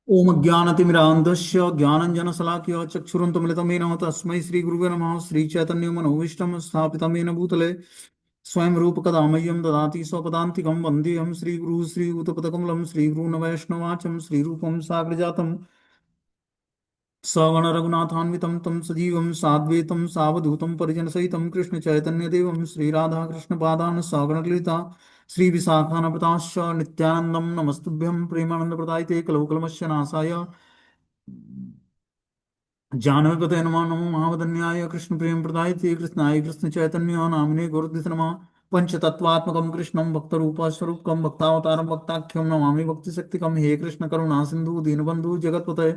ओम ज्ञानतिमिरान्धस्य ज्ञानञ्जनशलाकया चक्षुरुन्मिलितं येन तस्मै श्रीगुरुवे नमः। श्रीचैतन्यमनोभीष्टं स्थापितं येन भूतले स्वयं रूपकदा मह्यं ददाति स्वपदान्तिकं वन्देऽहं श्रीगुरुः श्रीयुतपदकमलं श्रीगुरून् वैष्णवाचं श्रीरूपं साग्रजातं सगण रघुनाथान्वितं तं सजीवं साद्वैतं सावधूतं परिजनसहितं कृष्णचैतन्यदेवं श्रीराधाकृष्णपादान् सगणललिता श्रीविशाखान्विताश्च नित्यानन्दं नमस्तुभ्यं प्रेमानन्दप्रदायिते कलौकलमस्य नाशाय जानकीपते नमः। नमो महावदन्याय कृष्ण प्रेम प्रदायते कृष्णाय कृष्ण चैतन्य नामिने गुरुदित नमः। पंचतत्वात्मकं कृष्णं भक्तरूपा स्वरूपकं भक्तावतारं भक्ताख्यं नमामि भक्तिशक्तिकं। हे कृष्ण करुणा सिंधु दीनबंधु जगत्पते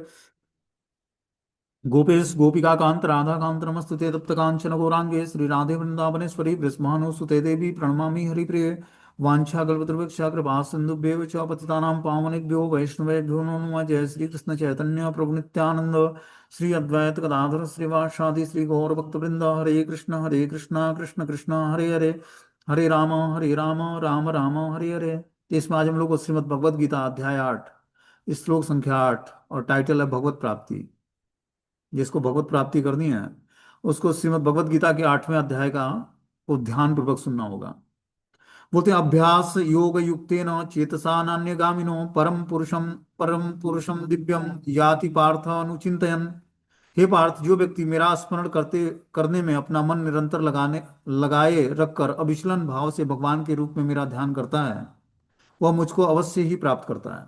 गोपेश गोपिका कांत राधा कांत नमस्तुते तप्त कांचन गौरांगे श्री राधे वृंदावनेश्वरी वृषभानुसुते देवी प्रणमामि हरिप्रिये। वाञ्छाकल्पतरुवृक्षा कृपा सिन्धुभ्येव च पतितानां पावनेभ्यो वैष्णवेभ्यो नमो नमः। जय श्री कृष्ण चैतन्य प्रभु नित्यानंद श्री अद्वैत गदाधर श्रीवासादि श्री गौर भक्तवृंद। हरे कृष्णा कृष्ण कृष्ण हरे हरे, हरे राम राम राम हरे हरे। तो इसमें आज हम लोग को श्रीमद् भगवद गीता अध्याय 8 श्लोक संख्या 8 और टाइटल है भगवत प्राप्ति। जिसको भगवत प्राप्ति करनी है उसको श्रीमद् भगवत गीता के 8वें अध्याय का को ध्यान पूर्वक सुनना होगा। बोलते हैं अभ्यास योग युक्तेन चेतसा नान्यगामिनो परम पुरुषम दिव्यम याति पार्थ अनुचिंतयन्। हे पार्थ, जो व्यक्ति मेरा स्मरण करने में अपना मन निरंतर लगाए रखकर अविचलन भाव से भगवान के रूप में मेरा ध्यान करता है वह मुझको अवश्य ही प्राप्त करता है।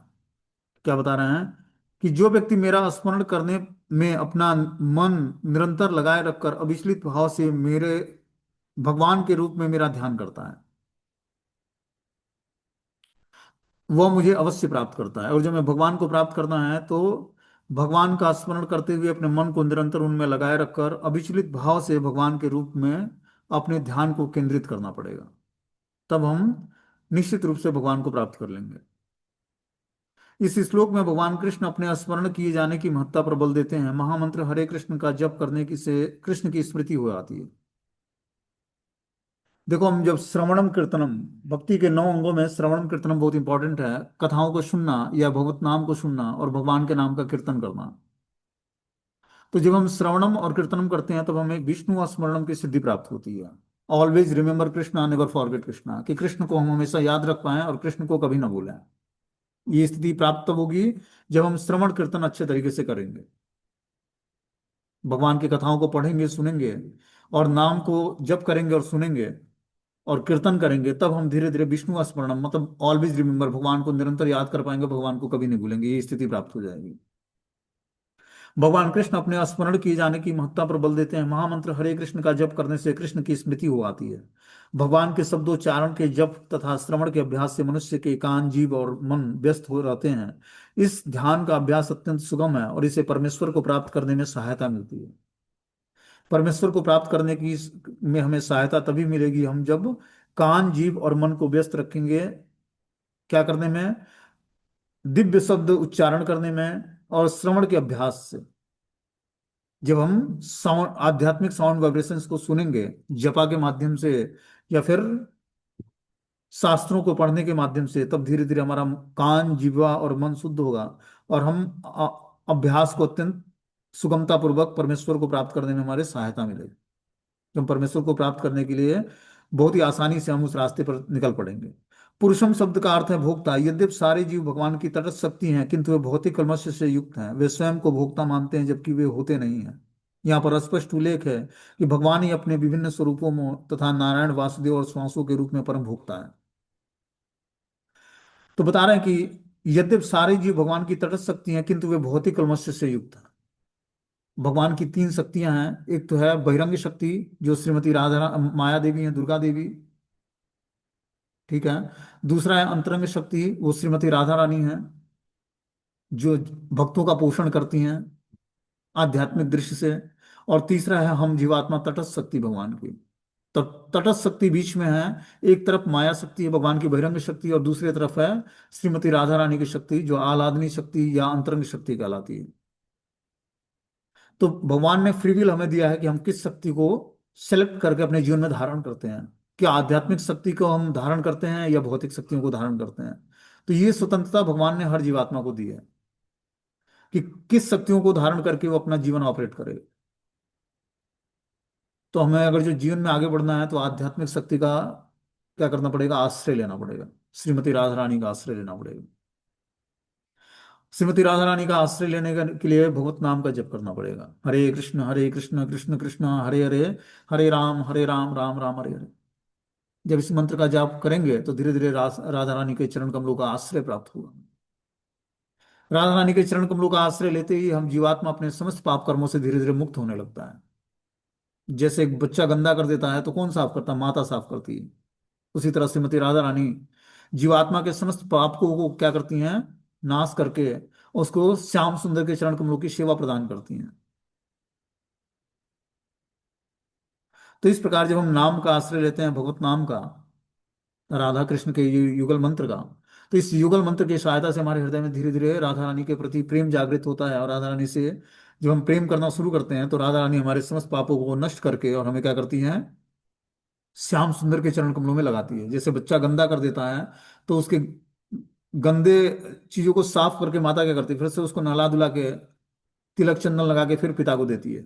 क्या बता रहे हैं कि जो व्यक्ति मेरा स्मरण करने में अपना मन निरंतर लगाए रखकर अविचलित भाव से मेरे भगवान के रूप में मेरा ध्यान करता है वह मुझे अवश्य प्राप्त करता है। और जब मैं भगवान को प्राप्त करना है तो भगवान का स्मरण करते हुए अपने मन को निरंतर उनमें लगाए रखकर अविचलित भाव से भगवान के रूप में अपने ध्यान को केंद्रित करना पड़ेगा। तब हम निश्चित रूप से भगवान को प्राप्त कर लेंगे। इस श्लोक में भगवान कृष्ण अपने स्मरण किए जाने की महत्ता पर बल देते हैं। महामंत्र हरे कृष्ण का जप करने की से कृष्ण की स्मृति हो आती है। देखो, हम जब श्रवणम कीर्तनम, भक्ति के 9 अंगों में श्रवणम कीर्तनम बहुत इंपॉर्टेंट है। कथाओं को सुनना या भगवत नाम को सुनना और भगवान के नाम का कीर्तन करना। तो जब हम श्रवणम और कीर्तनम करते हैं तब हमें विष्णु स्मरणम की सिद्धि प्राप्त होती है। Always remember Krishna never forget Krishna, कि कृष्ण को हम हमेशा याद रख पाएं और कृष्ण को कभी ना भूलें। ये स्थिति प्राप्त तब होगी जब हम श्रवण कीर्तन अच्छे तरीके से करेंगे, भगवान की कथाओं को पढ़ेंगे सुनेंगे और नाम को जप करेंगे और सुनेंगे और कीर्तन करेंगे। तब हम धीरे धीरे विष्णु स्मरण मतलब ऑलवेज रिमेंबर, भगवान को निरंतर याद कर पाएंगे, भगवान को कभी नहीं भूलेंगे। ये स्थिति प्राप्त हो जाएगी। भगवान कृष्ण अपने स्मरण किए जाने की महत्ता पर बल देते हैं। महामंत्र हरे कृष्ण का जप करने से कृष्ण की स्मृति हो आती है। भगवान के शब्दोच्चारण के जप तथा श्रवण के अभ्यास से मनुष्य के कान जीव और मन व्यस्त हो रहते हैं। इस ध्यान का अभ्यास अत्यंत सुगम है और इसे परमेश्वर को प्राप्त करने में सहायता मिलती है। परमेश्वर को प्राप्त करने की में हमें सहायता तभी मिलेगी हम जब कान जीव और मन को व्यस्त रखेंगे। क्या करने में? दिव्य शब्द उच्चारण करने में और श्रवण के अभ्यास से। जब हम साउंड आध्यात्मिक साउंड वाइब्रेशंस को सुनेंगे जपा के माध्यम से या फिर शास्त्रों को पढ़ने के माध्यम से, तब धीरे धीरे हमारा कान जीवा और मन शुद्ध होगा और हम अभ्यास को अत्यंत सुगमता पूर्वक परमेश्वर को प्राप्त करने में हमारे सहायता मिलेगी। तो हम परमेश्वर को प्राप्त करने के लिए बहुत ही आसानी से हम उस रास्ते पर निकल पड़ेंगे। पुरुषम शब्द का अर्थ है भोक्ता। यद्यपि सारे जीव भगवान की तटस्थ शक्ति हैं किंतु वे भौतिक कलमश से युक्त हैं। वे स्वयं को भोक्ता मानते हैं जबकि वे होते नहीं हैं। यहाँ पर स्पष्ट उल्लेख है कि भगवान ही अपने विभिन्न स्वरूपों में तथा नारायण वासुदेव और श्वासों के रूप में परम भोक्ता है। तो बता रहे हैं कि यद्यपि सारे जीव भगवान की तटस्थ शक्ति हैं किंतु वे भौतिक कलमश से युक्त हैं। भगवान की 3 शक्तियां हैं। एक तो है बहिरंग शक्ति जो श्रीमती राधा माया देवी हैं, दुर्गा देवी, ठीक है। दूसरा है अंतरंग शक्ति, वो श्रीमती राधा रानी है जो भक्तों का पोषण करती हैं आध्यात्मिक दृष्टि से। और तीसरा है हम जीवात्मा तटस्थ शक्ति भगवान की। तो तटस्थ शक्ति बीच में है। एक तरफ माया शक्ति है भगवान की बहिरंग शक्ति और दूसरी तरफ है श्रीमती राधा रानी की शक्ति जो आह्लादनी शक्ति या अंतरंग शक्ति कहलाती है। तो भगवान ने फ्री विल हमें दिया है कि हम किस शक्ति को सेलेक्ट करके अपने जीवन में धारण करते हैं। क्या आध्यात्मिक शक्ति को हम धारण करते हैं या भौतिक शक्तियों को धारण करते हैं। तो ये स्वतंत्रता भगवान ने हर जीवात्मा को दी है। कि किस शक्तियों को धारण करके वो अपना जीवन ऑपरेट करे। तो हमें अगर जो जीवन में आगे बढ़ना है तो आध्यात्मिक शक्ति का क्या करना पड़ेगा, आश्रय लेना पड़ेगा। श्रीमती राधा रानी का आश्रय लेना पड़ेगा। श्रीमती राधा रानी का आश्रय लेने के लिए भगवत नाम का जप करना पड़ेगा। हरे कृष्ण कृष्ण कृष्ण हरे हरे, हरे राम राम राम हरे हरे। जब इस मंत्र का जाप करेंगे तो धीरे धीरे राधा रानी के चरण कमलों का आश्रय प्राप्त होगा। राधा रानी के चरण कमलों का आश्रय लेते ही हम जीवात्मा अपने समस्त पाप कर्मों से धीरे धीरे मुक्त होने लगता है। जैसे एक बच्चा गंदा कर देता है तो कौन साफ करता है, माता साफ करती है। उसी तरह श्रीमती राधा रानी जीवात्मा के समस्त पाप को क्या करती हैं, नाश करके उसको श्याम सुंदर के चरण कमलों की सेवा प्रदान करती हैं। तो इस प्रकार जब हम नाम का आश्रय लेते हैं, भगवत नाम का, राधा कृष्ण के युगल मंत्र का, तो इस युगल मंत्र की सहायता से हमारे हृदय में धीरे धीरे राधा रानी के प्रति प्रेम जागृत होता है। और राधा रानी से जब हम प्रेम करना शुरू करते हैं तो राधा रानी हमारे समस्त पापों को नष्ट करके और हमें क्या करती हैं, श्याम सुंदर के चरण कमलों में लगाती है। जैसे बच्चा गंदा कर देता है तो उसके गंदे चीजों को साफ करके माता क्या करती है, फिर से उसको नहला धुला के तिलक चंदन लगा के फिर पिता को देती है।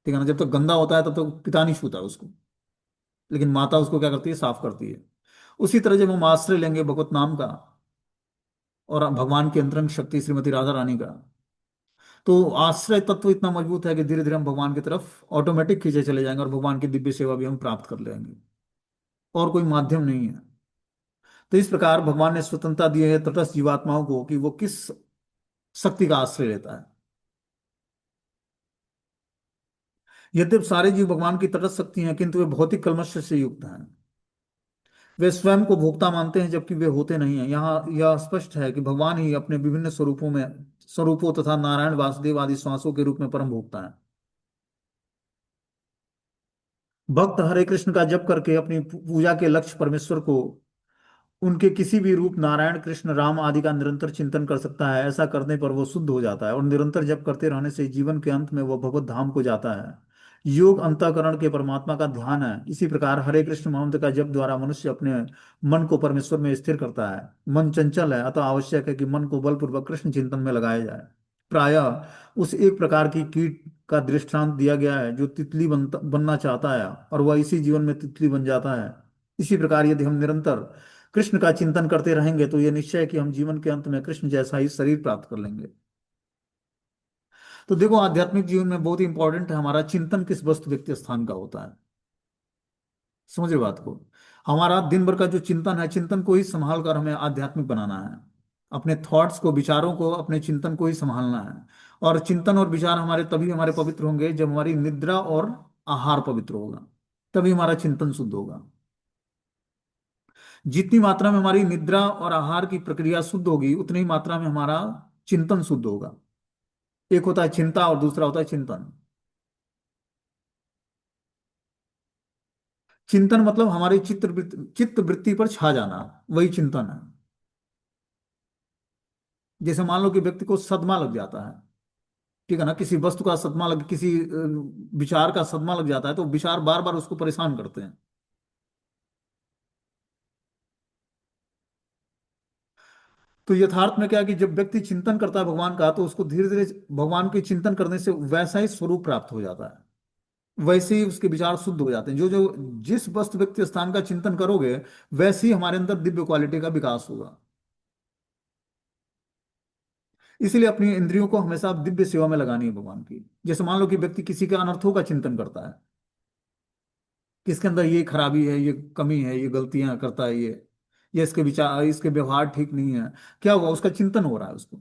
ठीक है ना, जब तक गंदा होता है तब तक पिता नहीं छूता उसको, लेकिन माता उसको क्या करती है, साफ करती है। उसी तरह जब हम आश्रय लेंगे भगवत नाम का और भगवान की अंतरंग शक्ति श्रीमती राधा रानी का, तो आश्रय तत्व इतना मजबूत है कि धीरे धीरे हम भगवान की तरफ ऑटोमेटिक खींचे चले जाएंगे और भगवान की दिव्य सेवा भी हम प्राप्त कर लेंगे। और कोई माध्यम नहीं है। तो इस प्रकार भगवान ने स्वतंत्रता दी है तटस्थ जीवात्माओं को कि वो किस शक्ति का आश्रय लेता है। यद्यपि सारे जीव भगवान की तटस्थ शक्ति हैं किंतु वे भौतिक कल्मश से युक्त हैं। वे स्वयं को भोक्ता मानते हैं जबकि वे होते नहीं हैं। यहाँ यह स्पष्ट है कि भगवान ही अपने विभिन्न स्वरूपों तथा नारायण वासुदेव आदि श्वासों के रूप में परम भोक्ता है। भक्त हरे कृष्ण का जप करके अपनी पूजा के लक्ष्य परमेश्वर को उनके किसी भी रूप नारायण कृष्ण राम आदि का निरंतर चिंतन कर सकता है। ऐसा करने पर वो शुद्ध हो जाता है और निरंतर जप करते रहने से जीवन के अंत में वो भगवत धाम को जाता है। योग अंतःकरण के परमात्मा का ध्यान है। इसी प्रकार हरे कृष्ण मंत्र का जप द्वारा मनुष्य अपने मन को परमेश्वर में स्थिर करता है। मन चंचल है, अतः आवश्यक है कि मन को बलपूर्वक कृष्ण चिंतन में लगाया जाए। प्रायः उस एक प्रकार की कीट का दृष्टांत दिया गया है जो तितली बनना चाहता है और वह इसी जीवन में तितली बन जाता है। इसी प्रकार यदि हम निरंतर कृष्ण का चिंतन करते रहेंगे तो यह निश्चय है कि हम जीवन के अंत में कृष्ण जैसा ही शरीर प्राप्त कर लेंगे। तो देखो, आध्यात्मिक जीवन में बहुत ही इंपॉर्टेंट है हमारा चिंतन किस वस्तु व्यक्ति स्थान का होता है। समझे बात को। हमारा दिन भर का जो चिंतन है, चिंतन को ही संभाल कर हमें आध्यात्मिक बनाना है। अपने थॉट्स को, विचारों को, अपने चिंतन को ही संभालना है। और चिंतन और विचार हमारे तभी हमारे पवित्र होंगे जब हमारी निद्रा और आहार पवित्र होगा। तभी हमारा चिंतन शुद्ध होगा। जितनी मात्रा में हमारी निद्रा और आहार की प्रक्रिया शुद्ध होगी उतनी ही मात्रा में हमारा चिंतन शुद्ध होगा। एक होता है चिंता और दूसरा होता है चिंतन। चिंतन मतलब हमारी चित्त वृत्ति पर छा जाना, वही चिंतन है। जैसे मान लो कि व्यक्ति को सदमा लग जाता है, ठीक है ना, किसी वस्तु का सदमा लग, किसी विचार का सदमा लग जाता है तो विचार बार बार उसको परेशान करते हैं। तो यथार्थ में क्या है कि जब व्यक्ति चिंतन करता है भगवान का तो उसको धीरे धीरे भगवान के चिंतन करने से वैसा ही स्वरूप प्राप्त हो जाता है। वैसे ही उसके विचार शुद्ध हो जाते हैं। जो जो जिस वस्तु व्यक्ति स्थान का चिंतन करोगे वैसे ही हमारे अंदर दिव्य क्वालिटी का विकास होगा। इसलिए अपनी इंद्रियों को हमेशा दिव्य सेवा में लगानी है भगवान की। जैसे मान लो कि व्यक्ति किसी के अनर्थों का चिंतन करता है, किसके अंदर ये खराबी है, ये कमी है, ये गलतियां करता है, ये इसके विचार, इसके व्यवहार ठीक नहीं है। क्या हुआ, उसका चिंतन हो रहा है उसको।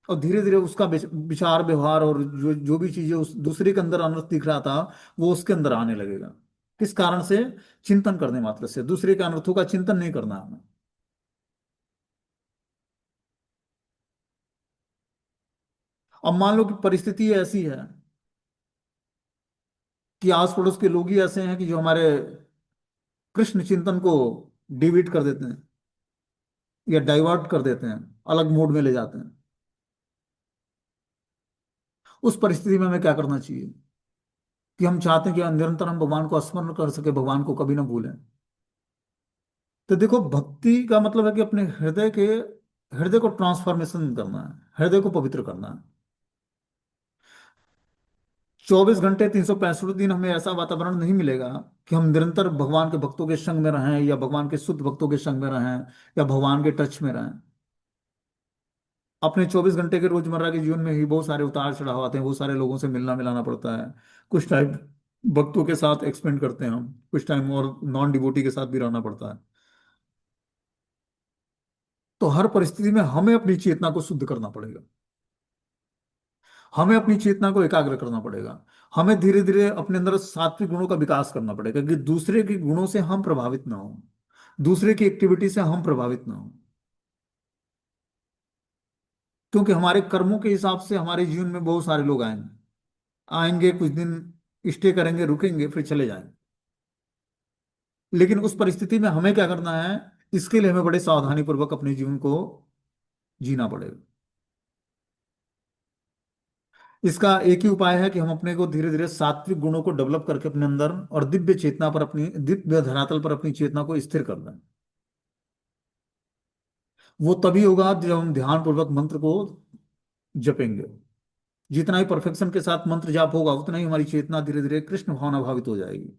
और धीरे धीरे उसका विचार व्यवहार और जो जो भी चीजें उस दूसरे के अंदर अनर्थ दिख रहा था वो उसके अंदर आने लगेगा। किस कारण से? चिंतन करने मात्र से। दूसरे के अनर्थों का चिंतन नहीं करना हमें। अब मान लो कि परिस्थिति ऐसी है कि आस पड़ोस के लोग ही ऐसे हैं कि जो हमारे कृष्ण चिंतन को डिवीट कर देते हैं या डाइवर्ट कर देते हैं, अलग मोड में ले जाते हैं। उस परिस्थिति में हमें क्या करना चाहिए कि हम चाहते हैं कि निरंतर हम भगवान को स्मरण कर सके, भगवान को कभी ना भूलें। तो देखो, भक्ति का मतलब है कि अपने हृदय के हृदय को ट्रांसफॉर्मेशन करना है, हृदय को पवित्र करना है। 24 घंटे 365 दिन हमें ऐसा वातावरण नहीं मिलेगा कि हम निरंतर भगवान के भक्तों के संग में रहें, या भगवान के शुद्ध भक्तों के संग में रहें, या भगवान के टच में रहें। अपने 24 घंटे के रोजमर्रा के जीवन में ही बहुत सारे उतार चढ़ाव आते हैं, बहुत सारे लोगों से मिलना मिलाना पड़ता है। कुछ टाइम भक्तों के साथ एक्सपेंड करते हैं हम, कुछ टाइम और नॉन डिवोटी के साथ भी रहना पड़ता है। तो हर परिस्थिति में हमें अपनी चेतना को शुद्ध करना पड़ेगा, हमें अपनी चेतना को एकाग्र करना पड़ेगा। हमें धीरे धीरे अपने अंदर सात्विक गुणों का विकास करना पड़ेगा कि दूसरे के गुणों से हम प्रभावित ना हो, दूसरे की एक्टिविटी से हम प्रभावित ना हो। क्योंकि हमारे कर्मों के हिसाब से हमारे जीवन में बहुत सारे लोग आएंगे, आएंगे कुछ दिन स्टे करेंगे, रुकेंगे, फिर चले जाएंगे। लेकिन उस परिस्थिति में हमें क्या करना है, इसके लिए हमें बड़े सावधानी पूर्वक अपने जीवन को जीना पड़ेगा। इसका एक ही उपाय है कि हम अपने को धीरे धीरे सात्विक गुणों को डेवलप करके अपने अंदर, और दिव्य चेतना पर, अपनी दिव्य धरातल पर अपनी चेतना को स्थिर कर दें। वो तभी होगा जब हम ध्यान पूर्वक मंत्र को जपेंगे। जितना ही परफेक्शन के साथ मंत्र जाप होगा, उतना ही हमारी चेतना धीरे धीरे कृष्ण भावना भावित हो जाएगी,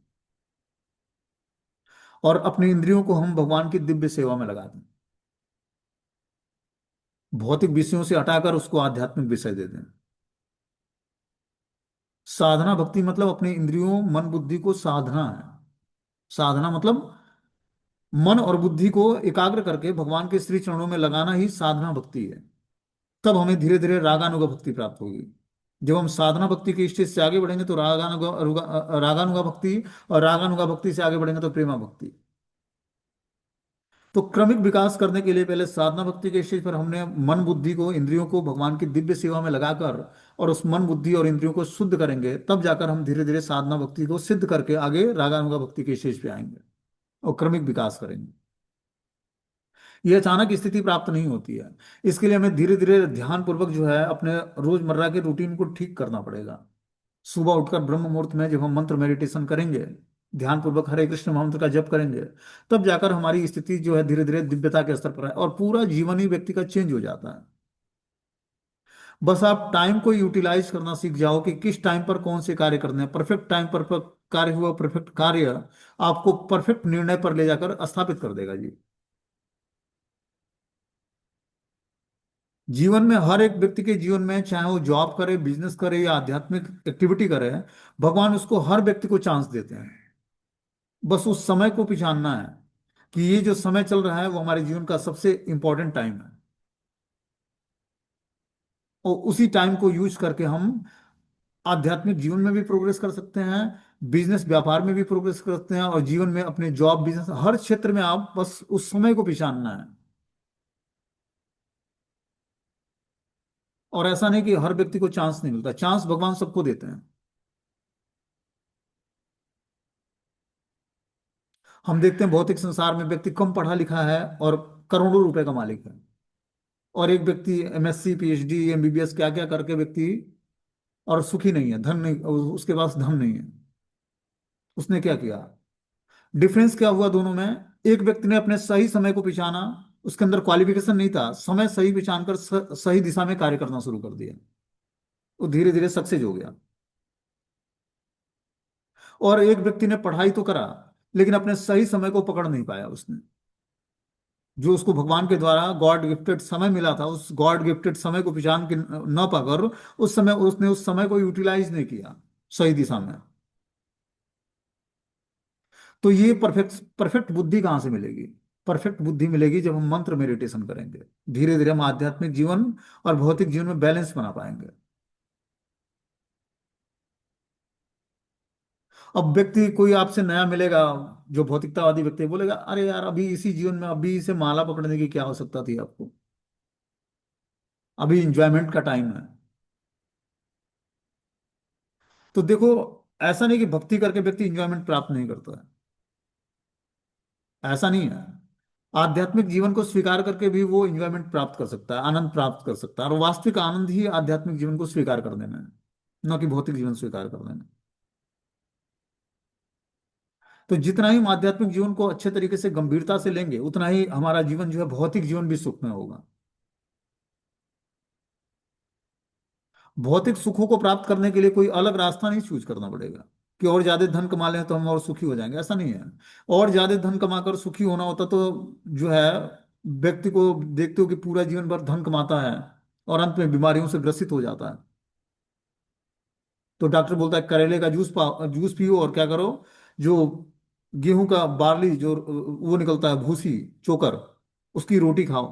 और अपनी इंद्रियों को हम भगवान की दिव्य सेवा में लगा दें। भौतिक विषयों से हटाकर उसको आध्यात्मिक विषय दे दें। साधना भक्ति मतलब अपनी इंद्रियों मन बुद्धि को साधना है। साधना मतलब मन और बुद्धि को एकाग्र करके भगवान के श्री चरणों में लगाना ही साधना भक्ति है। तब हमें धीरे धीरे रागानुगा भक्ति प्राप्त होगी। जब हम साधना भक्ति के स्टेज से आगे बढ़ेंगे तो रागानुगा भक्ति, और रागानुगा भक्ति से आगे बढ़ेंगे तो प्रेमा भक्ति। तो क्रमिक विकास करने के लिए पहले साधना भक्ति के स्टेज पर हमने मन बुद्धि को, इंद्रियों को भगवान की दिव्य सेवा में लगाकर, और उस मन बुद्धि और इंद्रियों को शुद्ध करेंगे, तब जाकर हम धीरे धीरे साधना भक्ति को सिद्ध करके आगे रागानुगा भक्ति के स्टेज पे आएंगे और क्रमिक विकास करेंगे। ये अचानक स्थिति प्राप्त नहीं होती है। इसके लिए हमें धीरे धीरे ध्यान पूर्वक जो है अपने रोजमर्रा के रूटीन को ठीक करना पड़ेगा। सुबह उठकर ब्रह्म मुहूर्त में जब हम मंत्र मेडिटेशन करेंगे, ध्यान पूर्वक हरे कृष्ण मंत्र का जप करेंगे, तब जाकर हमारी स्थिति जो है धीरे धीरे दिव्यता के स्तर पर है, और पूरा जीवन ही व्यक्ति का चेंज हो जाता है। बस आप टाइम को यूटिलाइज करना सीख जाओ कि किस टाइम पर कौन से कार्य करने हैं। परफेक्ट टाइम पर कार्य हुआ, परफेक्ट कार्य आपको परफेक्ट निर्णय पर ले जाकर स्थापित कर देगा जी। जीवन में हर एक व्यक्ति के जीवन में, चाहे वो जॉब करे, बिजनेस करे, या आध्यात्मिक एक्टिविटी करे, भगवान उसको, हर व्यक्ति को चांस देते हैं। बस उस समय को पहचानना है कि ये जो समय चल रहा है वो हमारे जीवन का सबसे इंपॉर्टेंट टाइम है, और उसी टाइम को यूज करके हम आध्यात्मिक जीवन में भी प्रोग्रेस कर सकते हैं, बिजनेस व्यापार में भी प्रोग्रेस कर सकते हैं, और जीवन में अपने जॉब बिजनेस हर क्षेत्र में आप बस उस समय को पहचानना है। और ऐसा नहीं कि हर व्यक्ति को चांस नहीं मिलता, चांस भगवान सबको देते हैं। हम देखते हैं भौतिक संसार में व्यक्ति कम पढ़ा लिखा है और करोड़ों रुपए का मालिक है, और एक व्यक्ति एमएससी पीएचडी एमबीबीएस क्या क्या करके व्यक्ति, और सुखी नहीं है, धन नहीं, उसके पास धन नहीं है। उसने क्या किया? डिफरेंस क्या हुआ दोनों में? एक व्यक्ति ने अपने सही समय को पहचाना, उसके अंदर क्वालिफिकेशन नहीं था, समय सही पहचान कर सही दिशा में कार्य करना शुरू कर दिया, वो धीरे धीरे सक्सेस हो गया। और एक व्यक्ति ने पढ़ाई तो करा, लेकिन अपने सही समय को पकड़ नहीं पाया उसने। जो उसको भगवान के द्वारा गॉड गिफ्टेड समय मिला था, उस गॉड गिफ्टेड समय को पहचान के न पाकर उस समय, उसने उस समय को यूटिलाइज नहीं किया सही दिशा में। तो ये परफेक्ट परफेक्ट बुद्धि कहाँ से मिलेगी? परफेक्ट बुद्धि मिलेगी जब हम मंत्र मेडिटेशन करेंगे। धीरे धीरे हम आध्यात्मिक जीवन और भौतिक जीवन में बैलेंस बना पाएंगे। अब व्यक्ति कोई आपसे नया मिलेगा, जो भौतिकतावादी व्यक्ति बोलेगा, अरे यार अभी इसी जीवन में अभी इसे माला पकड़ने की क्या आवश्यकता थी आपको, अभी इंजॉयमेंट का टाइम है। तो देखो, ऐसा नहीं कि भक्ति करके व्यक्ति इंजॉयमेंट प्राप्त नहीं करता है, ऐसा नहीं है। आध्यात्मिक जीवन को स्वीकार करके भी वो इंजॉयमेंट प्राप्त कर सकता है, आनंद प्राप्त कर सकता है, और वास्तविक आनंद ही आध्यात्मिक जीवन को स्वीकार करने में है, न कि भौतिक जीवन स्वीकार करने में। तो जितना ही हम आध्यात्मिक जीवन को अच्छे तरीके से गंभीरता से लेंगे, उतना ही हमारा जीवन जो है भौतिक जीवन भी सुखमय होगा। भौतिक सुखों को प्राप्त करने के लिए कोई अलग रास्ता नहीं चूज करना पड़ेगा कि और ज्यादा धन कमा लें तो हम और सुखी हो जाएंगे, ऐसा नहीं है। और ज्यादा धन कमाकर सुखी होना होता तो जो है, व्यक्ति को देखते हो कि पूरा जीवन भर धन कमाता है और अंत में बीमारियों से ग्रसित हो जाता है। तो डॉक्टर बोलता है करेले का जूस पियो और क्या करो, जो गेहूं का बार्ली जो वो निकलता है भूसी, चोकर, उसकी रोटी खाओ।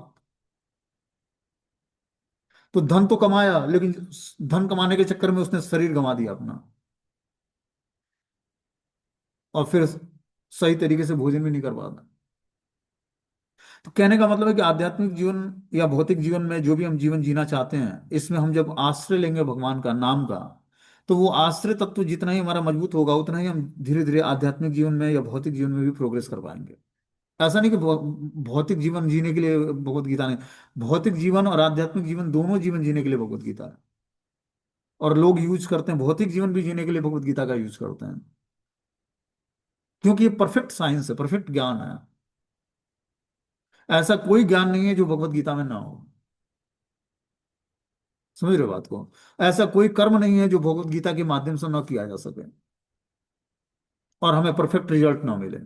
तो धन तो कमाया, लेकिन धन कमाने के चक्कर में उसने शरीर गंवा दिया अपना, और फिर सही तरीके से भोजन भी नहीं कर पाता। तो कहने का मतलब है कि आध्यात्मिक जीवन या भौतिक जीवन में जो भी हम जीवन जीना चाहते हैं, इसमें हम जब आश्रय लेंगे भगवान का, नाम का, तो वो आश्रय तत्व जितना ही हमारा मजबूत होगा उतना ही हम धीरे धीरे आध्यात्मिक जीवन में या भौतिक जीवन में भी प्रोग्रेस कर पाएंगे। ऐसा नहीं कि भौतिक जीवन जीने के लिए भगवत गीता नहीं, भौतिक जीवन और आध्यात्मिक जीवन दोनों जीवन जीने के लिए भगवत गीता है। और लोग यूज करते हैं भौतिक जीवन भी जीने के लिए भगवत गीता का यूज करते हैं, क्योंकि ये परफेक्ट साइंस है, परफेक्ट ज्ञान है। ऐसा कोई ज्ञान नहीं है जो भगवत गीता में ना हो। समझ रहे हो बात को? ऐसा कोई कर्म नहीं है जो भगवत गीता के माध्यम से न किया जा सके और हमें परफेक्ट रिजल्ट ना मिले।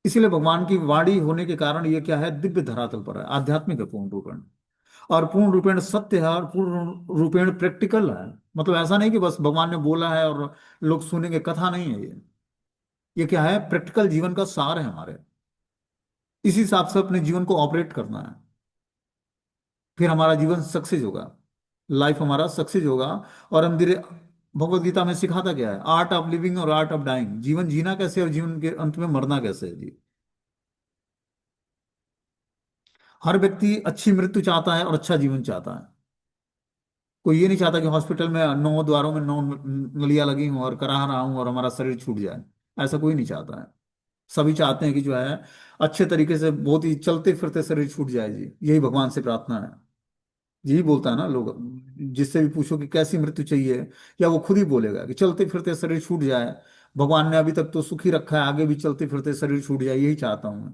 इसीलिए भगवान की वाणी होने के कारण ये क्या है, दिव्य धरातल पर है, आध्यात्मिक है पूर्ण रूपेण, और पूर्ण रूपेण सत्य है, और पूर्ण रूपेण प्रैक्टिकल है। मतलब ऐसा नहीं कि बस भगवान ने बोला है और लोग सुनेंगे, कथा नहीं है ये क्या है, प्रैक्टिकल जीवन का सार है हमारे। इसी हिसाब से अपने जीवन को ऑपरेट करना है, फिर हमारा जीवन सक्सेस होगा, लाइफ हमारा सक्सेस होगा। और हम धीरे, भगवत गीता में सिखाता क्या है, आर्ट ऑफ लिविंग और आर्ट ऑफ डाइंग, जीवन जीना कैसे और जीवन के अंत में मरना कैसे है जी। हर व्यक्ति अच्छी मृत्यु चाहता है और अच्छा जीवन चाहता है। कोई ये नहीं चाहता कि हॉस्पिटल में 9 द्वारों में 9 नलियां लगी हों और करा रहा हूं और हमारा शरीर छूट जाए। ऐसा कोई नहीं चाहता है। सभी चाहते हैं कि जो है अच्छे तरीके से बहुत ही चलते फिरते शरीर छूट जाए जी, यही भगवान से प्रार्थना है। यही बोलता है ना लोग, जिससे भी पूछो कि कैसी मृत्यु चाहिए, या वो खुद ही बोलेगा कि चलते फिरते शरीर छूट जाए। भगवान ने अभी तक तो सुखी रखा है, आगे भी चलते फिरते शरीर छूट जाए, यही चाहता हूं मैं।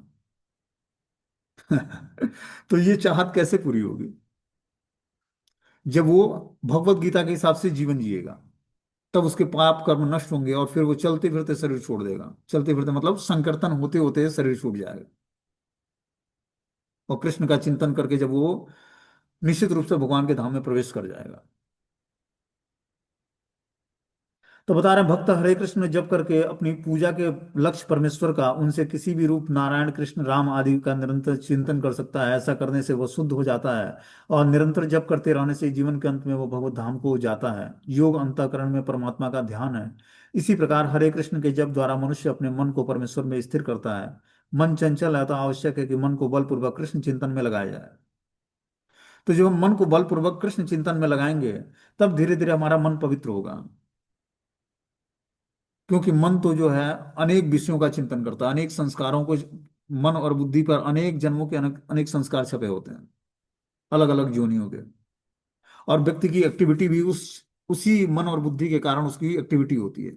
तो ये चाहत कैसे पूरी होगी, जब वो भगवत गीता के हिसाब से जीवन जिएगा, तब उसके पाप कर्म नष्ट होंगे और फिर वो चलते फिरते शरीर छोड़ देगा। चलते फिरते मतलब संकीर्तन होते होते शरीर छूट जाएगा, और कृष्ण का चिंतन करके जब वो निश्चित रूप से भगवान के धाम में प्रवेश कर जाएगा। तो बता रहे हैं, भक्त हरे कृष्ण जप करके अपनी पूजा के लक्ष्य परमेश्वर का, उनसे किसी भी रूप नारायण कृष्ण राम आदि का निरंतर चिंतन कर सकता है। ऐसा करने से वह शुद्ध हो जाता है, और निरंतर जप करते रहने से जीवन के अंत में वो भगवत धाम को जाता है। योग अंतःकरण में परमात्मा का ध्यान है। इसी प्रकार हरे कृष्ण के जप द्वारा मनुष्य अपने मन को परमेश्वर में स्थिर करता है। मन चंचल है तो आवश्यक है कि मन को बलपूर्वक कृष्ण चिंतन में लगाया जाए। तो जब हम मन को बलपूर्वक कृष्ण चिंतन में लगाएंगे, तब धीरे धीरे हमारा मन पवित्र होगा। क्योंकि मन तो जो है अनेक विषयों का चिंतन करता है, अनेक संस्कारों को, मन और बुद्धि पर अनेक जन्मों के अनेक अनेक संस्कार छपे होते हैं, अलग अलग योनियों के। और व्यक्ति की एक्टिविटी भी उसी मन और बुद्धि के कारण उसकी एक्टिविटी होती है।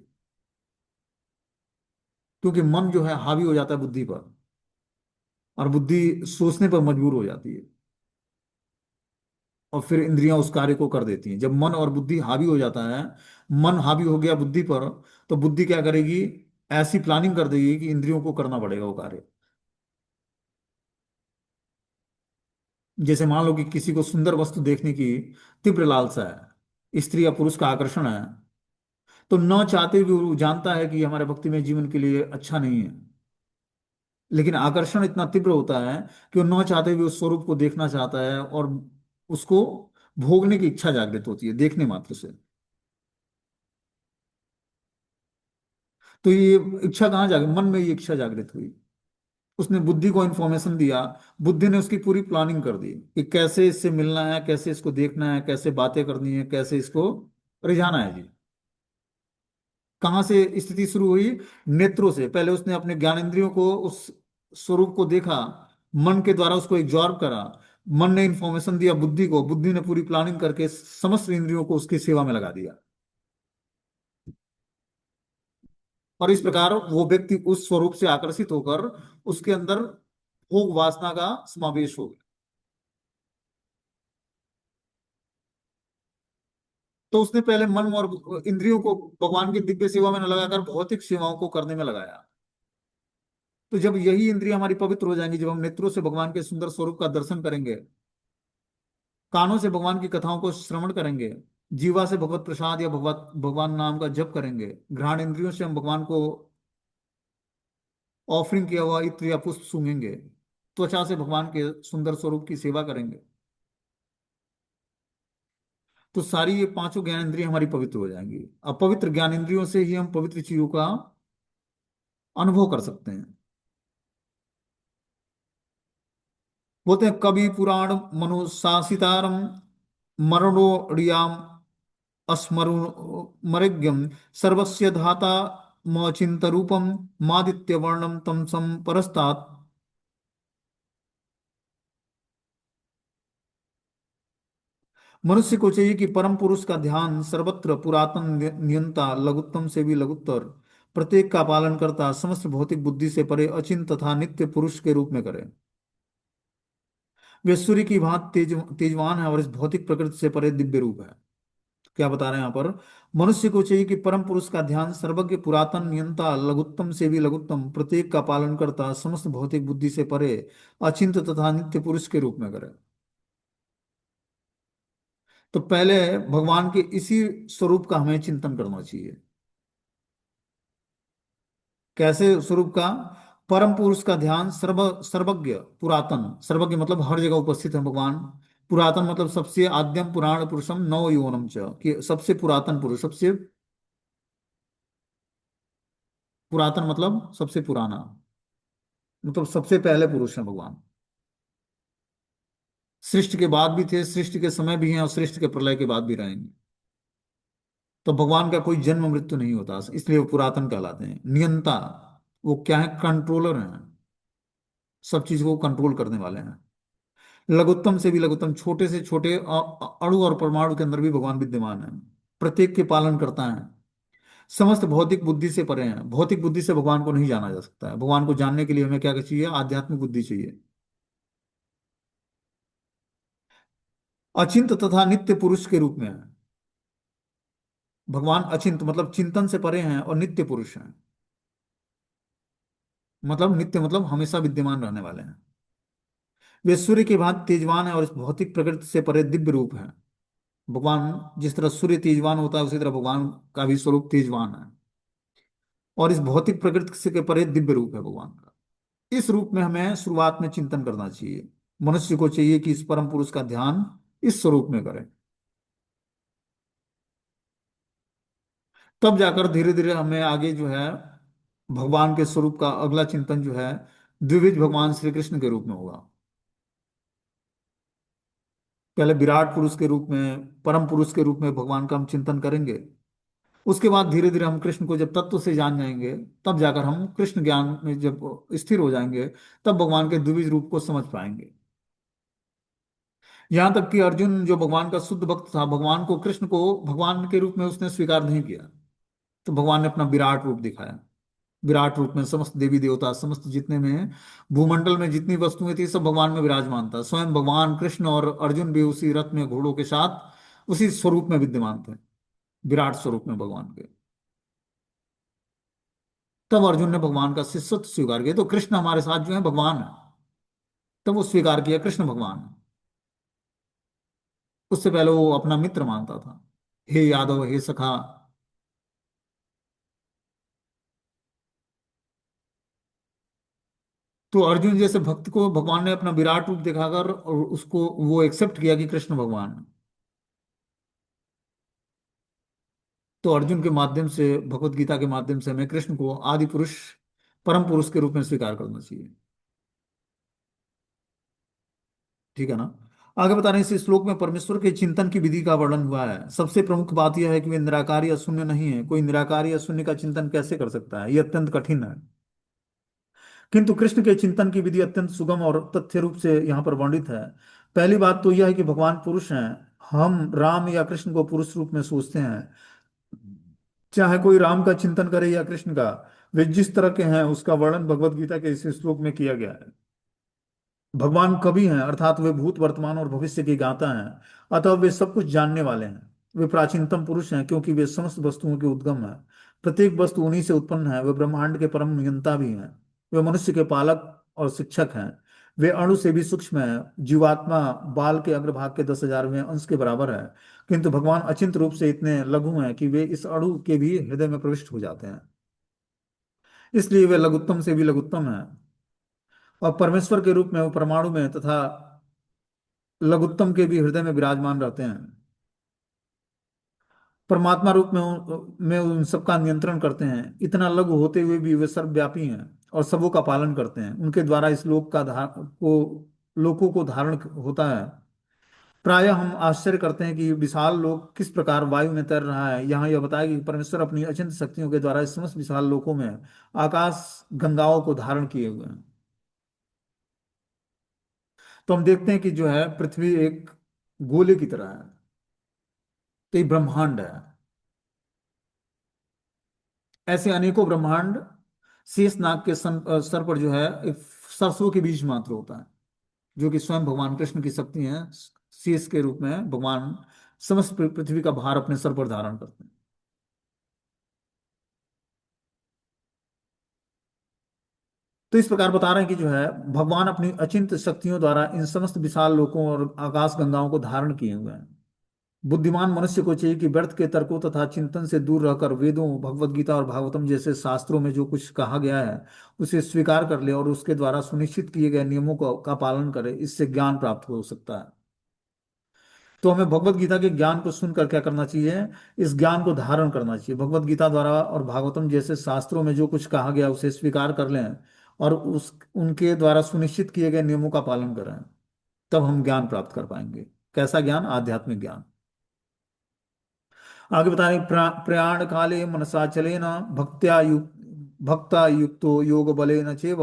क्योंकि मन जो है हावी हो जाता है बुद्धि पर, और बुद्धि सोचने पर मजबूर हो जाती है, और फिर इंद्रियां उस कार्य को कर देती हैं। जब मन और बुद्धि हावी हो जाता है, मन हावी हो गया बुद्धि पर, तो बुद्धि क्या करेगी, ऐसी प्लानिंग कर देगी कि इंद्रियों को करना पड़ेगा वो कार्य। जैसे मान लो कि किसी को सुंदर वस्तु देखने की तीव्र लालसा है, स्त्री या पुरुष का आकर्षण है, तो न चाहते हुए वो जानता है कि ये हमारे भक्ति में जीवन के लिए अच्छा नहीं है, लेकिन आकर्षण इतना तीव्र होता है कि वो न चाहते हुए उस स्वरूप को देखना चाहता है, और उसको भोगने की इच्छा जागृत होती है देखने मात्र से। तो ये इच्छा कहाँ जागी, मन में ये इच्छा जागृत हुई। उसने बुद्धि को इन्फॉर्मेशन दिया, बुद्धि ने उसकी पूरी प्लानिंग कर दी कि कैसे इससे मिलना है, कैसे इसको देखना है, कैसे बातें करनी है, कैसे इसको रिझाना है जी। कहाँ से स्थिति शुरू हुई, नेत्रों से। पहले उसने अपने ज्ञानेंद्रियों को उस स्वरूप को देखा, मन के द्वारा उसको एब्जॉर्ब करा, मन ने इंफॉर्मेशन दिया बुद्धि को, बुद्धि ने पूरी प्लानिंग करके समस्त इंद्रियों को उसकी सेवा में लगा दिया। और इस प्रकार वो व्यक्ति उस स्वरूप से आकर्षित होकर उसके अंदर भोग वासना का समावेश हो गया। तो उसने पहले मन और इंद्रियों को भगवान की दिव्य सेवा में न लगाकर भौतिक सेवाओं को करने में लगाया। तो जब यही इंद्रिय हमारी पवित्र हो जाएंगी, जब हम नेत्रों से भगवान के सुंदर स्वरूप का दर्शन करेंगे, कानों से भगवान की कथाओं को श्रवण करेंगे, जीवा से भगवत प्रसाद या भगवत भगवान नाम का जप करेंगे, घ्राण इंद्रियों से हम भगवान को ऑफरिंग किया हुआ इत्र या पुष्प सूंघेंगे, त्वचा से भगवान के सुंदर स्वरूप की सेवा करेंगे, तो सारी ये पांचों ज्ञान इंद्रिय हमारी पवित्र हो जाएंगी। अब पवित्र ज्ञान इंद्रियों से ही हम पवित्र चीजों का अनुभव कर सकते हैं। बोलते हैं कवि पुराण मनुशासितारम मरणोड़ियाम अस्मरु मरिज्ञम सर्वस्य धाता मचिंत रूपम मादित्य वर्णम तमसम परस्तात्। मनुष्य को चाहिए कि परम पुरुष का ध्यान सर्वत्र पुरातन नियंता लघुत्तम से भी लघुत्तर प्रत्येक का पालन करता समस्त भौतिक बुद्धि से परे अचिंत तथा नित्य पुरुष के रूप में करे। वे सूर्य की भांति तेजवान है और इस भौतिक प्रकृति से परे दिव्य रूप है। क्या बता रहे हैं यहाँ पर? मनुष्य को चाहिए कि परम पुरुष का ध्यान सर्वज्ञ पुरातन नियंता लघुत्तम से भी लघुत्तम प्रत्येक का पालन करता समस्त भौतिक बुद्धि से परे अचिंत तथा नित्य पुरुष के रूप में करे। तो पहले भगवान के इसी स्वरूप का हमें चिंतन करना चाहिए। कैसे स्वरूप का? परम पुरुष का ध्यान सर्वज्ञ पुरातन, सर्वज्ञ मतलब हर जगह उपस्थित है भगवान। पुरातन मतलब सबसे आद्यम पुराण पुरुषम नव यौवनम च, कि सबसे पुरातन पुरुष, सबसे पुरातन मतलब सबसे पुराना, मतलब सबसे पहले पुरुष है भगवान। सृष्टि के बाद भी थे, सृष्टि के समय भी हैं और सृष्टि के प्रलय के बाद भी रहेंगे। तो भगवान का कोई जन्म मृत्यु नहीं होता, इसलिए वो पुरातन कहलाते हैं। नियंता, वो क्या है? कंट्रोलर हैं, सब चीज को कंट्रोल करने वाले हैं। लघुत्तम से भी लघुत्तम, छोटे से छोटे अणु और परमाणु के अंदर भी भगवान विद्यमान है, प्रत्येक के पालन करता है। समस्त भौतिक बुद्धि से परे हैं, भौतिक बुद्धि से भगवान को नहीं जाना जा सकता है। भगवान को जानने के लिए हमें क्या चाहिए? आध्यात्मिक बुद्धि चाहिए। अचिंत तथा नित्य पुरुष के रूप में है भगवान। अचिंत मतलब चिंतन से परे हैं और नित्य पुरुष हैं, मतलब नित्य मतलब हमेशा विद्यमान रहने वाले हैं। वे सूर्य के भांति तेजवान है और इस भौतिक प्रकृति से परे दिव्य रूप है। भगवान जिस तरह सूर्य तेजवान होता है उसी तरह भगवान का भी स्वरूप तेजवान है और इस भौतिक प्रकृति से के परे दिव्य रूप है भगवान का। इस रूप में हमें शुरुआत में चिंतन करना चाहिए। मनुष्य को चाहिए कि इस परम पुरुष का ध्यान इस स्वरूप में करें, तब जाकर धीरे धीरे हमें आगे जो है भगवान के स्वरूप का अगला चिंतन जो है द्विविध भगवान श्री कृष्ण के रूप में होगा। पहले विराट पुरुष के रूप में, परम पुरुष के रूप में भगवान का हम चिंतन करेंगे। उसके बाद धीरे धीरे हम कृष्ण को जब तत्व से जान जाएंगे, तब जाकर हम कृष्ण ज्ञान में जब स्थिर हो जाएंगे, तब भगवान के द्विविध रूप को समझ पाएंगे। यहाँ तक कि अर्जुन जो भगवान का शुद्ध भक्त था, भगवान को, कृष्ण को भगवान के रूप में उसने स्वीकार नहीं किया, तो भगवान ने अपना विराट रूप दिखाया। विराट रूप में समस्त देवी देवता, समस्त जितने में भूमंडल में जितनी वस्तुएं थी, सब भगवान में विराजमान था। स्वयं भगवान कृष्ण और अर्जुन भी उसी रथ में घोड़ों के साथ उसी स्वरूप में विद्यमान थे, विराट स्वरूप में भगवान के। तब अर्जुन ने भगवान का शिष्यत्व स्वीकार किया। तो कृष्ण हमारे साथ जो है भगवान है, तब वो स्वीकार किया कृष्ण भगवान है। उससे पहले वो अपना मित्र मानता था, हे यादव, हे सखा। तो अर्जुन जैसे भक्त को भगवान ने अपना विराट रूप दिखाकर और उसको वो एक्सेप्ट किया कि कृष्ण भगवान है। तो अर्जुन के माध्यम से, भगवत गीता के माध्यम से हमें कृष्ण को आदि पुरुष, परम पुरुष के रूप में स्वीकार करना चाहिए। ठीक है ना? आगे बता रहे हैं, इस श्लोक में परमेश्वर के चिंतन की विधि का वर्णन हुआ है। सबसे प्रमुख बात यह है कि वे निराकार या शून्य नहीं है। कोई निराकार या शून्य का चिंतन कैसे कर सकता है? यह अत्यंत कठिन है। किंतु कृष्ण के चिंतन की विधि अत्यंत सुगम और तथ्य रूप से यहाँ पर वर्णित है। पहली बात तो यह है कि भगवान पुरुष हैं। हम राम या कृष्ण को पुरुष रूप में सोचते हैं। चाहे कोई राम का चिंतन करे या कृष्ण का, वे जिस तरह के हैं उसका वर्णन भगवत गीता के इस श्लोक में किया गया है। भगवान कवि हैं, अर्थात वे भूत वर्तमान और भविष्य की गाता हैं, अतः वे सब कुछ जानने वाले हैं। वे प्राचीनतम पुरुष हैं क्योंकि वे समस्त वस्तुओं के उद्गम हैं। प्रत्येक वस्तु उन्हीं से उत्पन्न है। वे ब्रह्मांड के परम नियंता भी हैं। वे मनुष्य के पालक और शिक्षक हैं। वे अणु से भी सूक्ष्म हैं। जीवात्मा बाल के अग्रभाग के 10,000वें अंश के बराबर है। किंतु भगवान अचिंत रूप से इतने लघु हैं कि वे इस अणु के भी हृदय में प्रविष्ट हो जाते हैं। इसलिए वे लघुत्तम से भी लघुत्तम हैं। और परमेश्वर के रूप में वो परमाणु में तथा लघुत्तम के भी हृदय में विराजमान रहते हैं। परमात्मा रूप में उन सबका नियंत्रण करते हैं। इतना लघु होते हुए भी वे सर्वव्यापी हैं और सबों का पालन करते हैं। उनके द्वारा इस लोक का धार को लोकों को धारण होता है। प्रायः हम आश्चर्य करते हैं कि विशाल लोक किस प्रकार वायु में तैर रहा है। यहाँ यह बताया कि परमेश्वर अपनी अचिंत शक्तियों के द्वारा इस समस्त विशाल लोकों में आकाश गंगाओं को धारण किए हुए हैं। तो हम देखते हैं कि जो है पृथ्वी एक गोले की तरह है। तो ये ब्रह्मांड है। ऐसे अनेकों ब्रह्मांड शेष नाग के सर पर जो है एक सरसों के बीज मात्र होता है, जो कि स्वयं भगवान कृष्ण की शक्ति है। शेष के रूप में भगवान समस्त पृथ्वी का भार अपने सर पर धारण करते हैं। तो इस प्रकार बता रहे हैं कि जो है भगवान अपनी अचिंत शक्तियों द्वारा इन समस्त विशाल लोकों और आकाश गंगाओं को धारण किए हुए हैं। बुद्धिमान मनुष्य को चाहिए कि व्यर्थ के तर्कों तथा चिंतन से दूर रहकर वेदों, भगवत गीता और भागवतम जैसे शास्त्रों में जो कुछ कहा गया है उसे स्वीकार कर ले और उसके द्वारा सुनिश्चित किए गए नियमों का पालन करे। इससे ज्ञान प्राप्त हो सकता है। तो हमें भगवत गीता के ज्ञान को सुनकर क्या करना चाहिए? इस ज्ञान को धारण करना चाहिए। भगवत गीता द्वारा और भागवतम जैसे शास्त्रों में जो कुछ कहा गया उसे स्वीकार कर लें और उस उनके द्वारा सुनिश्चित किए गए नियमों का पालन करें। तब हम ज्ञान प्राप्त कर पाएंगे। कैसा ज्ञान? आध्यात्मिक ज्ञान। आगे बता रहे प्रयाण काले मनसा चलेन भक्ता युक्तो योग बलेन चैव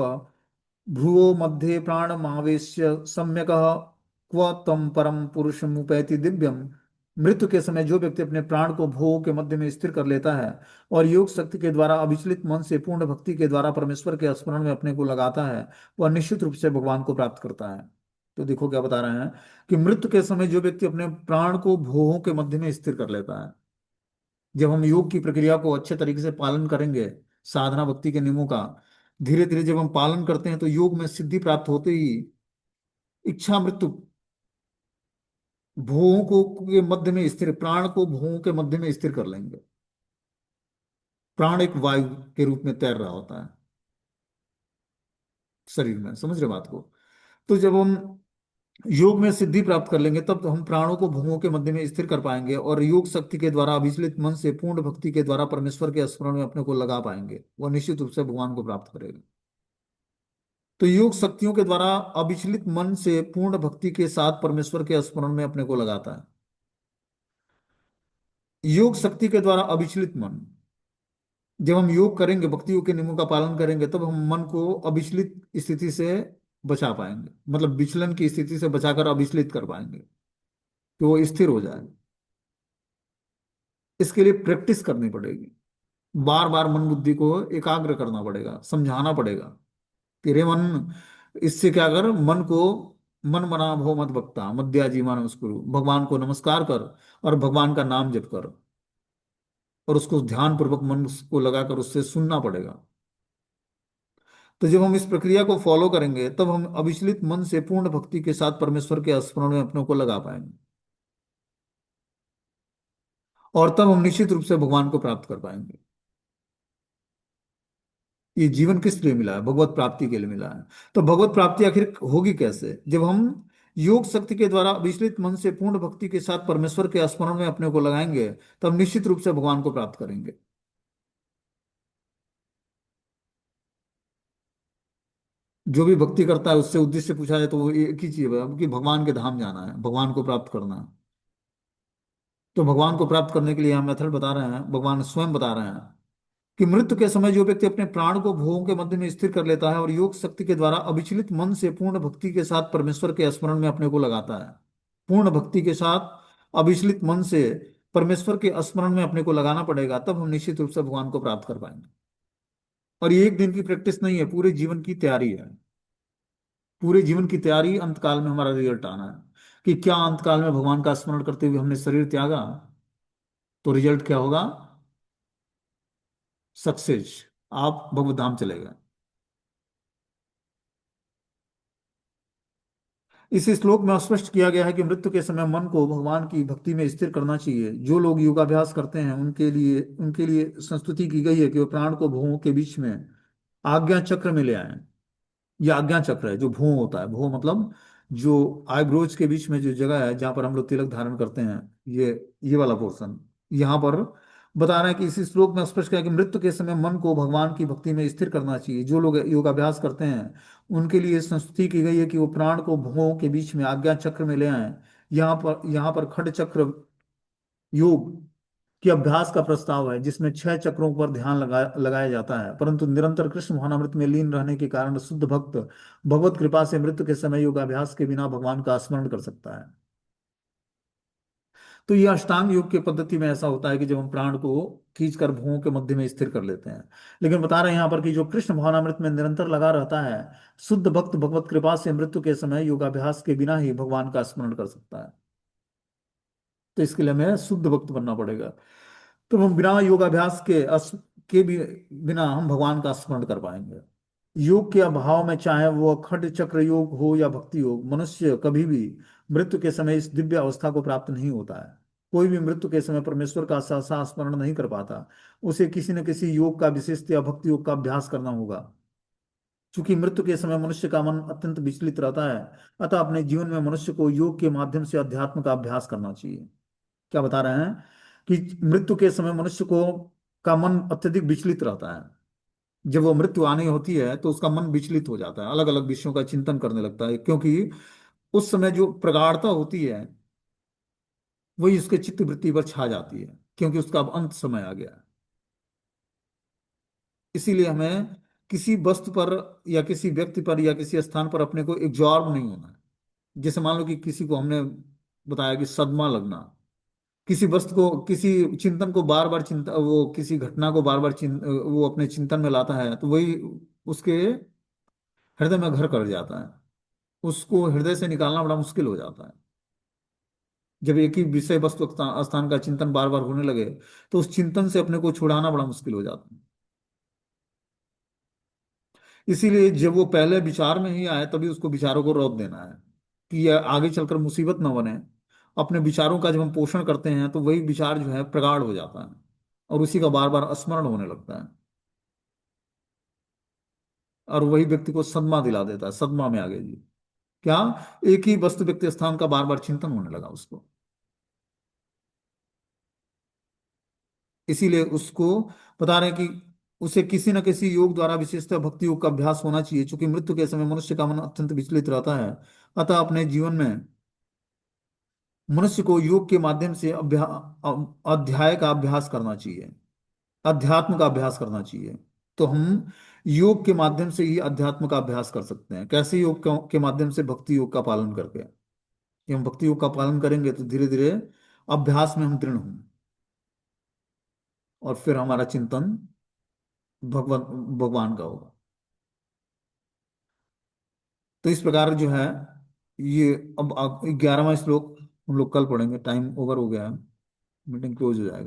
भ्रुवो मध्ये प्राणमावेश्य सम्यक क्व तम परम पुरुषमुपैति दिव्यम। मृत्यु के समय जो व्यक्ति अपने प्राण को भुवों के मध्य में स्थिर कर लेता है और योग शक्ति के द्वारा अविचलित मन से पूर्ण भक्ति के द्वारा परमेश्वर के स्मरण में अपने को लगाता है, वह निश्चित रूप से भगवान को प्राप्त करता है। तो देखो क्या बता रहे हैं कि मृत्यु के समय जो व्यक्ति अपने प्राण को भुवों के मध्य में स्थिर कर लेता है। जब हम योग की प्रक्रिया को अच्छे तरीके से पालन करेंगे, साधना भक्ति के नियमों का धीरे धीरे जब हम पालन करते हैं तो योग में सिद्धि प्राप्त होते ही इच्छा मृत्यु भुवों को के मध्य में स्थिर, प्राण को भुवों के मध्य में स्थिर कर लेंगे। प्राण एक वायु के रूप में तैर रहा होता है शरीर में। समझ रहे बात को? तो जब हम योग में सिद्धि प्राप्त कर लेंगे तब तो हम प्राणों को भुवों के मध्य में स्थिर कर पाएंगे और योग शक्ति के द्वारा अभिचलित मन से पूर्ण भक्ति के द्वारा परमेश्वर के स्मरण में अपने को लगा पाएंगे। वह निश्चित रूप से भगवान को प्राप्त करेगा। तो योग शक्तियों के द्वारा अविचलित मन से पूर्ण भक्ति के साथ परमेश्वर के स्मरण में अपने को लगाता है। योग शक्ति के द्वारा अविचलित मन, जब हम योग करेंगे, भक्ति योग के नियमों का पालन करेंगे, तब हम मन को अविचलित स्थिति से बचा पाएंगे। मतलब विचलन की स्थिति से बचाकर अविचलित कर पाएंगे कि वो स्थिर हो जाए। इसके लिए प्रैक्टिस करनी पड़ेगी। बार बार मन बुद्धि को एकाग्र करना पड़ेगा, समझाना पड़ेगा। तेरे मन, इससे क्या कर, मन को मन मना भो मत बक्ता मद्याजी मानसकुरु, भगवान को नमस्कार कर और भगवान का नाम जप कर और उसको ध्यान पूर्वक मन को लगाकर उससे सुनना पड़ेगा। तो जब हम इस प्रक्रिया को फॉलो करेंगे तब हम अविचलित मन से पूर्ण भक्ति के साथ परमेश्वर के स्मरण में अपनों को लगा पाएंगे और तब हम निश्चित रूप से भगवान को प्राप्त कर पाएंगे। ये जीवन किस लिए मिला है? भगवत प्राप्ति के लिए मिला है। तो भगवत प्राप्ति आखिर होगी कैसे? जब हम योग शक्ति के द्वारा विचलित मन से पूर्ण भक्ति के साथ परमेश्वर के स्मरण में अपने को लगाएंगे तब निश्चित रूप से भगवान को प्राप्त करेंगे। जो भी भक्ति करता है उससे उद्देश्य पूछा जाए तो वो एक ही चीज है कि भगवान के धाम जाना है, भगवान को प्राप्त करना है। तो भगवान को प्राप्त करने के लिए हम मेथड बता रहे हैं, भगवान स्वयं बता रहे हैं कि मृत्यु के समय जो व्यक्ति अपने प्राण को भुवों के मध्य में स्थिर कर लेता है और योग शक्ति के द्वारा अविचलित मन से पूर्ण भक्ति के साथ परमेश्वर के स्मरण में अपने को लगाता है। पूर्ण भक्ति के साथ अविचलित मन से परमेश्वर के स्मरण में अपने को लगाना पड़ेगा, तब हम निश्चित रूप से भगवान को प्राप्त कर पाएंगे। और ये एक दिन की प्रैक्टिस नहीं है, पूरे जीवन की तैयारी है। पूरे जीवन की तैयारी, अंतकाल में हमारा रिजल्ट आना है कि क्या अंतकाल में भगवान का स्मरण करते हुए हमने शरीर त्यागा तो रिजल्ट क्या होगा? सक्सेस। आप भगवत धाम चले गए। इस श्लोक में स्पष्ट किया गया है कि मृत्यु के समय मन को भगवान की भक्ति में स्थिर करना चाहिए। जो लोग योगाभ्यास करते हैं उनके लिए संस्तुति की गई है कि वे प्राण को भुवों के बीच में आज्ञा चक्र में ले आए। ये आज्ञा चक्र है, जो भ्रूण होता है। भ्रूण मतलब जो आईब्रोज के बीच में जो जगह है जहां पर हम लोग तिलक धारण करते हैं, ये वाला पोर्शन यहाँ पर बता रहे हैं कि इसी श्लोक में स्पष्ट किया कि मृत्यु के समय मन को भगवान की भक्ति में स्थिर करना चाहिए। जो लोग योगाभ्यास करते हैं उनके लिए संस्तुति की गई है कि वो प्राण को भ्रूणों के बीच में आज्ञा चक्र में ले आए। यहाँ पर खड चक्र योग कि अभ्यास का प्रस्ताव है, जिसमें 6 चक्रों पर ध्यान लगाया जाता है। परंतु निरंतर कृष्ण भावनामृत में लीन रहने के कारण शुद्ध भक्त भगवत कृपा से मृत्यु के समय योगाभ्यास के बिना भगवान का स्मरण कर सकता है। तो यह अष्टांग योग की पद्धति में ऐसा होता है कि जब हम प्राण को खींचकर भुवों के मध्य में स्थिर कर लेते हैं। लेकिन बता रहे हैं यहाँ पर कि जो कृष्ण भावनामृत में निरंतर लगा रहता है, शुद्ध भक्त भगवत कृपा से मृत्यु के समय योगाभ्यास के बिना ही भगवान का स्मरण कर सकता है। तो इसके लिए हमें शुद्ध भक्त बनना पड़ेगा। तो हम बिना योगाभ्यास के भी बिना हम भगवान का स्मरण कर पाएंगे। योग के अभाव में, चाहे वो खट चक्र योग हो या भक्ति योग, मनुष्य कभी भी मृत्यु के समय इस दिव्य अवस्था को प्राप्त नहीं होता है। कोई भी मृत्यु के समय परमेश्वर का सहसा स्मरण नहीं कर पाता। उसे किसी न किसी योग का, विशिष्ट या भक्ति योग का अभ्यास करना होगा। चूंकि मृत्यु के समय मनुष्य का मन अत्यंत विचलित रहता है, अतः अपने जीवन में मनुष्य को योग के माध्यम से अध्यात्म का अभ्यास करना चाहिए। क्या बता रहे हैं कि मृत्यु के समय मनुष्य को का मन अत्यधिक विचलित रहता है। जब वो मृत्यु आनी होती है तो उसका मन विचलित हो जाता है, अलग अलग विषयों का चिंतन करने लगता है, क्योंकि उस समय जो प्रगाढ़ता होती है वही उसके चित्त वृत्ति पर छा जाती है, क्योंकि उसका अब अंत समय आ गया है। इसीलिए हमें किसी वस्तु पर या किसी व्यक्ति पर या किसी स्थान पर अपने को एब्जॉर्ब नहीं होना है। जैसे मान लो कि किसी को हमने बताया कि सदमा लगना, किसी वस्तु को, किसी चिंतन को बार बार चिंता, वो किसी घटना को बार बार वो अपने चिंतन में लाता है, तो वही उसके हृदय में घर कर जाता है। उसको हृदय से निकालना बड़ा मुश्किल हो जाता है। जब एक ही विषय वस्तु स्थान का चिंतन बार बार होने लगे तो उस चिंतन से अपने को छुड़ाना बड़ा मुश्किल हो जाता है। इसीलिए जब वो पहले विचार में ही आए तभी उसको विचारों को रोक देना है, कि यह आगे चलकर मुसीबत न बने। अपने विचारों का जब हम पोषण करते हैं तो वही विचार जो है प्रगाढ़ हो जाता है और उसी का बार बार स्मरण होने लगता है, और वही व्यक्ति को सदमा दिला देता है, सदमा में आ गए जी। क्या? एक ही वस्तु व्यक्ति स्थान का बार बार चिंतन होने लगा उसको। इसीलिए उसको बता रहे हैं कि उसे किसी न किसी योग द्वारा, विशेषतः भक्ति योग का अभ्यास होना चाहिए। क्योंकि मृत्यु के समय मनुष्य का मन अत्यंत विचलित रहता है, अतः अपने जीवन में मनुष्य को योग के माध्यम से अध्याय का अभ्यास करना चाहिए, अध्यात्म का अभ्यास करना चाहिए। तो हम योग के माध्यम से ही अध्यात्म का अभ्यास कर सकते हैं। कैसे? योग के माध्यम से, भक्ति योग का पालन करके। कि हम भक्ति योग का पालन करेंगे तो धीरे धीरे अभ्यास में हम दृढ़ होंगे और फिर हमारा चिंतन भगवान भगवान का होगा। तो इस प्रकार जो है ये, अब 11वां श्लोक हम लोग कल पढ़ेंगे। टाइम ओवर हो गया है, मीटिंग क्लोज हो जाएगा।